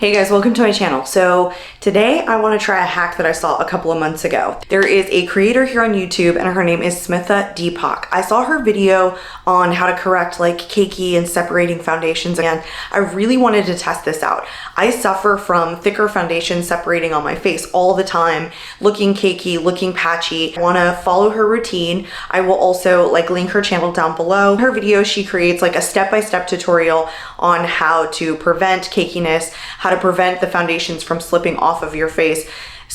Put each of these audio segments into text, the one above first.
Hey guys, welcome to my channel. So today I want to try a hack that I saw a couple of months ago. There is a creator here on YouTube and her name is Smitha Deepak. I saw her video on how to correct like cakey and separating foundations and I really wanted to test this out. I suffer from thicker foundation separating on my face all the time, looking cakey, looking patchy. I want to follow her routine. I will also link her channel down below. In her video, she creates like a step-by-step tutorial on how to prevent cakiness, how to prevent the foundations from slipping off of your face,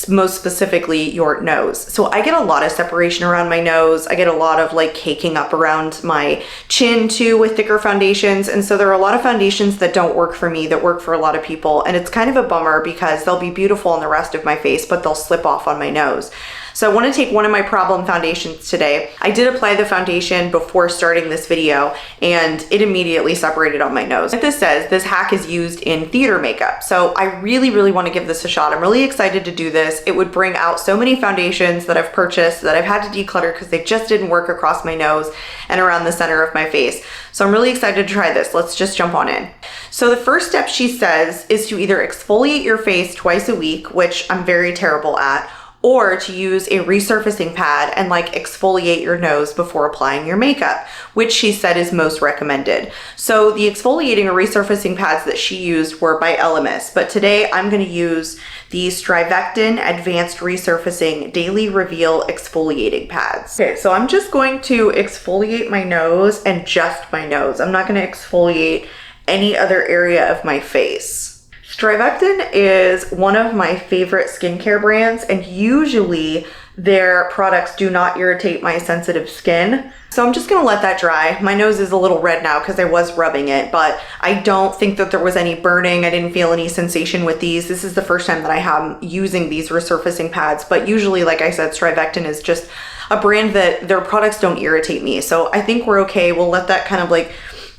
most specifically your nose. So I get a lot of separation around my nose. I get a lot of caking up around my chin too with thicker foundations. And so there are a lot of foundations that don't work for me that work for a lot of people. And it's kind of a bummer because they'll be beautiful on the rest of my face, but they'll slip off on my nose. So I want to take one of my problem foundations today. I did apply the foundation before starting this video and it immediately separated on my nose. Like this says, this hack is used in theater makeup. So I really want to give this a shot. I'm really excited to do this. It would bring out so many foundations that I've purchased that I've had to declutter because they just didn't work across my nose and around the center of my face. So I'm really excited to try this. Let's just jump on in. So the first step she says is to either exfoliate your face twice a week, which I'm very terrible at, or to use a resurfacing pad and exfoliate your nose before applying your makeup, which she said is most recommended. So the exfoliating or resurfacing pads that she used were by Elemis, but today I'm going to use the StriVectin Advanced Resurfacing Daily Reveal Exfoliating Pads. Okay, so I'm just going to exfoliate my nose and just my nose. I'm not going to exfoliate any other area of my face. StriVectin is one of my favorite skincare brands, and usually their products do not irritate my sensitive skin. So I'm just gonna let that dry. My nose is a little red now because I was rubbing it, but I don't think that there was any burning. I didn't feel any sensation with these. This is the first time that I am using these resurfacing pads, but usually, like I said, StriVectin is just a brand that their products don't irritate me. So I think we're okay. We'll let that kind of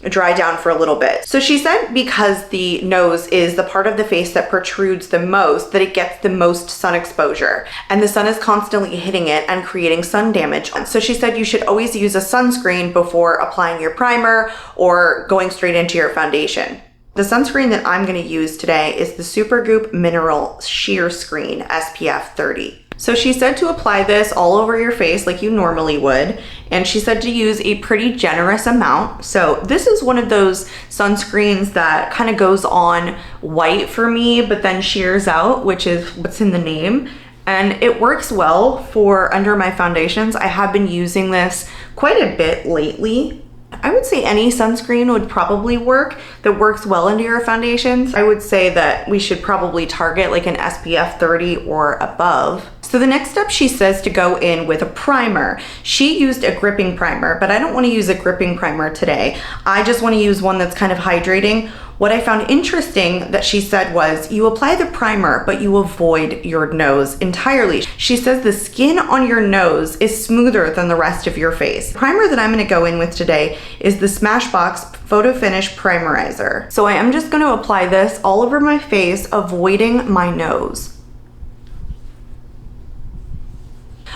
dry down for a little bit. So she said because the nose is the part of the face that protrudes the most, that it gets the most sun exposure, and the sun is constantly hitting it and creating sun damage. So she said you should always use a sunscreen before applying your primer or going straight into your foundation. The sunscreen that I'm going to use today is the Supergoop Mineral Sheerscreen SPF 30. So she said to apply this all over your face like you normally would, and she said to use a pretty generous amount. So this is one of those sunscreens that kind of goes on white for me, but then shears out, which is what's in the name. And it works well for under my foundations. I have been using this quite a bit lately. I would say any sunscreen would probably work that works well into your foundations. I would say that we should probably target an SPF 30 or above. So the next step, she says to go in with a primer. She used a gripping primer, but I don't want to use a gripping primer today. I just want to use one that's kind of hydrating. What I found interesting that she said was you apply the primer, but you avoid your nose entirely. She says the skin on your nose is smoother than the rest of your face. The primer that I'm going to go in with today is the Smashbox Photo Finish Primerizer. So I am just going to apply this all over my face, avoiding my nose.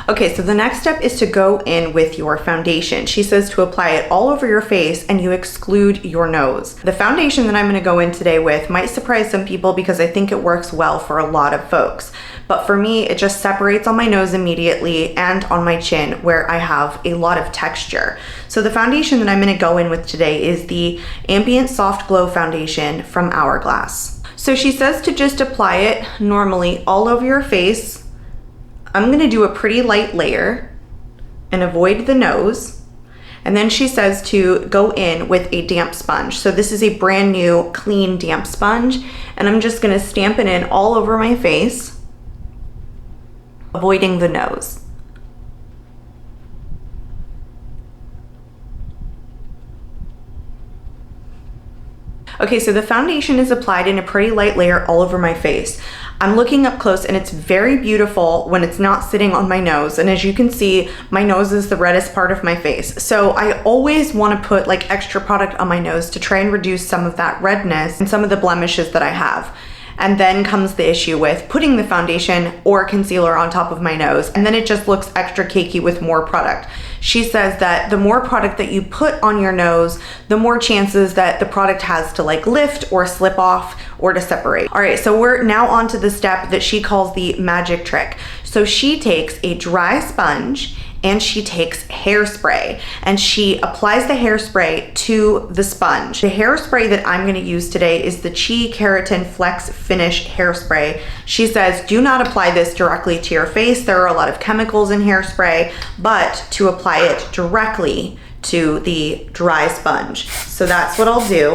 Okay, so the next step is to go in with your foundation. She says to apply it all over your face and you exclude your nose. The foundation that I'm gonna go in today with might surprise some people because I think it works well for a lot of folks. But for me, it just separates on my nose immediately and on my chin where I have a lot of texture. So the foundation that I'm gonna go in with today is the Ambient Soft Glow Foundation from HOURGLASS. So she says to just apply it normally all over your face. I'm gonna do a pretty light layer and avoid the nose. And then she says to go in with a damp sponge. So this is a brand new clean damp sponge. And I'm just gonna stamp it in all over my face, avoiding the nose. Okay, so the foundation is applied in a pretty light layer all over my face. I'm looking up close and it's very beautiful when it's not sitting on my nose. And as you can see, my nose is the reddest part of my face. So I always want to put extra product on my nose to try and reduce some of that redness and some of the blemishes that I have. And then comes the issue with putting the foundation or concealer on top of my nose, and then it just looks extra cakey with more product. She says that the more product that you put on your nose, the more chances that the product has to like lift or slip off or to separate. All right, so we're now on to the step that she calls the magic trick. So she takes a dry sponge and she takes hairspray and she applies the hairspray to the sponge. The hairspray that I'm gonna use today is the Keratin Flex Finish Hairspray. She says, do not apply this directly to your face. There are a lot of chemicals in hairspray, but to apply it directly to the dry sponge. So that's what I'll do.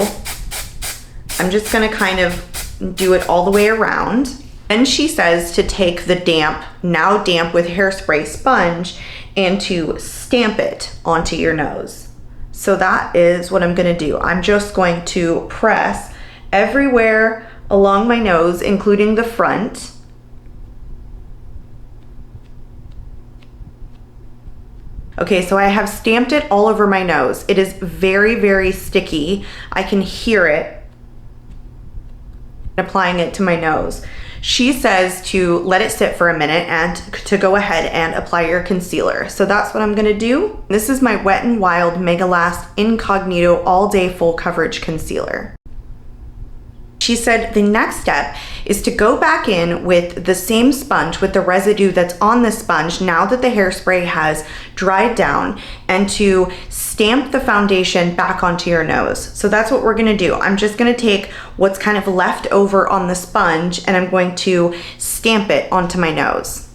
I'm just gonna kind of do it all the way around. Then she says to take the damp, now damp with hairspray sponge, and to stamp it onto your nose. So that is what I'm gonna do. I'm just going to press everywhere along my nose, including the front. Okay, so I have stamped it all over my nose. It is very, very sticky. I can hear it applying it to my nose. She says to let it sit for a minute and to go ahead and apply your concealer. So that's what I'm gonna do. This is my Wet n Wild Mega Last Incognito All Day Full Coverage Concealer. She said the next step is to go back in with the same sponge, with the residue that's on the sponge now that the hairspray has dried down, and to stamp the foundation back onto your nose. So that's what we're gonna do. I'm just gonna take what's kind of left over on the sponge and I'm going to stamp it onto my nose.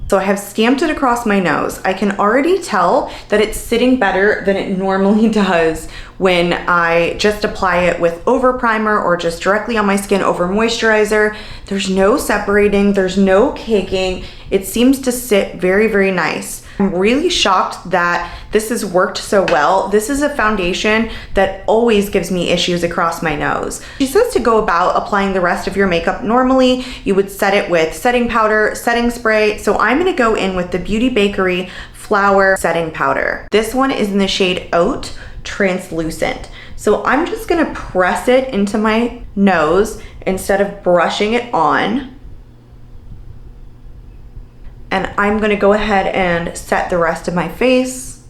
So I have stamped it across my nose. I can already tell that it's sitting better than it normally does when I just apply it with over primer or just directly on my skin over moisturizer. There's no separating, there's no caking. It seems to sit very, very nice. I'm really shocked that this has worked so well. This is a foundation that always gives me issues across my nose. She says to go about applying the rest of your makeup normally. You would set it with setting powder, setting spray. So I'm gonna go in with the Beauty Bakery Flower Setting Powder. This one is in the shade Oat Translucent. So I'm just gonna press it into my nose instead of brushing it on. And I'm gonna go ahead and set the rest of my face.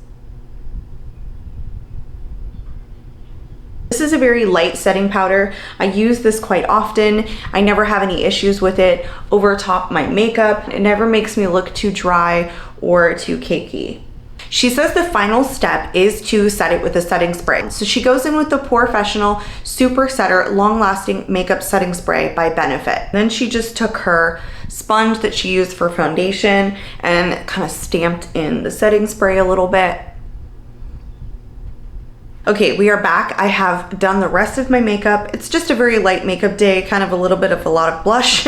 This is a very light setting powder. I use this quite often. I never have any issues with it over top my makeup. It never makes me look too dry or too cakey. She says the final step is to set it with a setting spray. So she goes in with the Professional Super Setter Long Lasting Makeup Setting Spray by Benefit. Then she just took her sponge that she used for foundation and kind of stamped in the setting spray a little bit. Okay, we are back. I have done the rest of my makeup. It's just a very light makeup day, kind of a little bit of a lot of blush,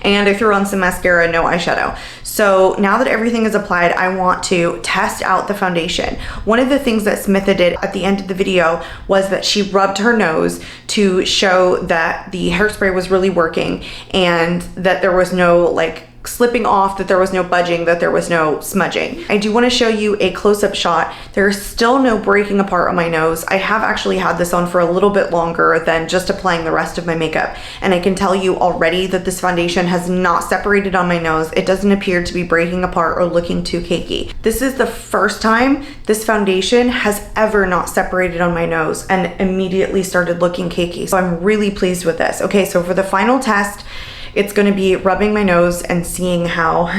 and I threw on some mascara, no eyeshadow. So now that everything is applied, I want to test out the foundation. One of the things that Smitha did at the end of the video was that she rubbed her nose to show that the hairspray was really working and that there was no like slipping off, that there was no budging, that there was no smudging. I do want to show you a close-up shot. There's still no breaking apart on my nose. I have actually had this on for a little bit longer than just applying the rest of my makeup, and I can tell you already that this foundation has not separated on my nose. It doesn't appear to be breaking apart or looking too cakey. This is the first time this foundation has ever not separated on my nose and immediately started looking cakey. So I'm really pleased with this. Okay, so for the final test, it's gonna be rubbing my nose and seeing how,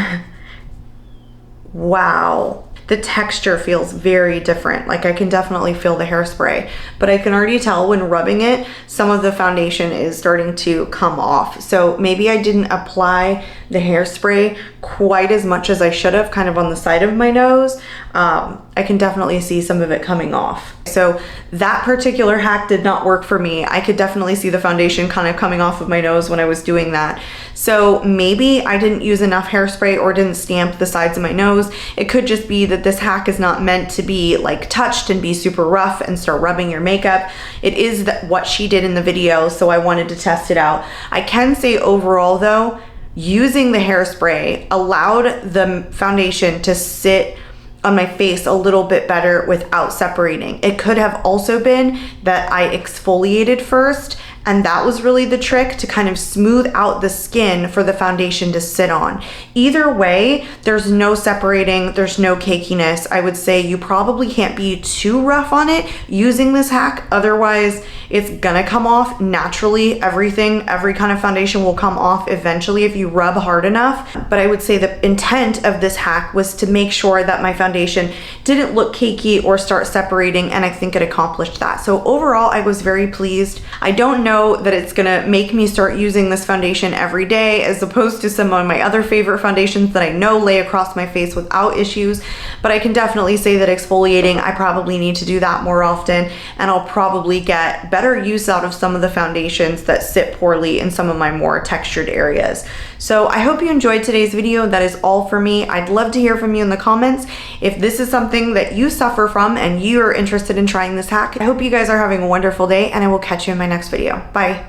wow. The texture feels very different. Like I can definitely feel the hairspray, but I can already tell when rubbing it, some of the foundation is starting to come off. So maybe I didn't apply the hairspray quite as much as I should have, kind of on the side of my nose. I can definitely see some of it coming off. So that particular hack did not work for me. I could definitely see the foundation kind of coming off of my nose when I was doing that. So maybe I didn't use enough hairspray or didn't stamp the sides of my nose. It could just be that this hack is not meant to be like touched and be super rough and start rubbing your makeup. It is what she did in the video, so I wanted to test it out. I can say overall though, using the hairspray allowed the foundation to sit on my face a little bit better without separating. It could have also been that I exfoliated first, and that was really the trick, to kind of smooth out the skin for the foundation to sit on. Either way, there's no separating, there's no cakiness. I would say you probably can't be too rough on it using this hack, otherwise it's gonna come off naturally. Every kind of foundation will come off eventually if you rub hard enough. But I would say the intent of this hack was to make sure that my foundation didn't look cakey or start separating, and I think it accomplished that. So overall, I was very pleased. I don't know that it's gonna make me start using this foundation every day, as opposed to some of my other favorite foundations that I know lay across my face without issues, but I can definitely say that exfoliating, I probably need to do that more often, and I'll probably get better use out of some of the foundations that sit poorly in some of my more textured areas. So I hope you enjoyed today's video. That is all for me. I'd love to hear from you in the comments if this is something that you suffer from and you are interested in trying this hack. I hope you guys are having a wonderful day, and I will catch you in my next video. Bye.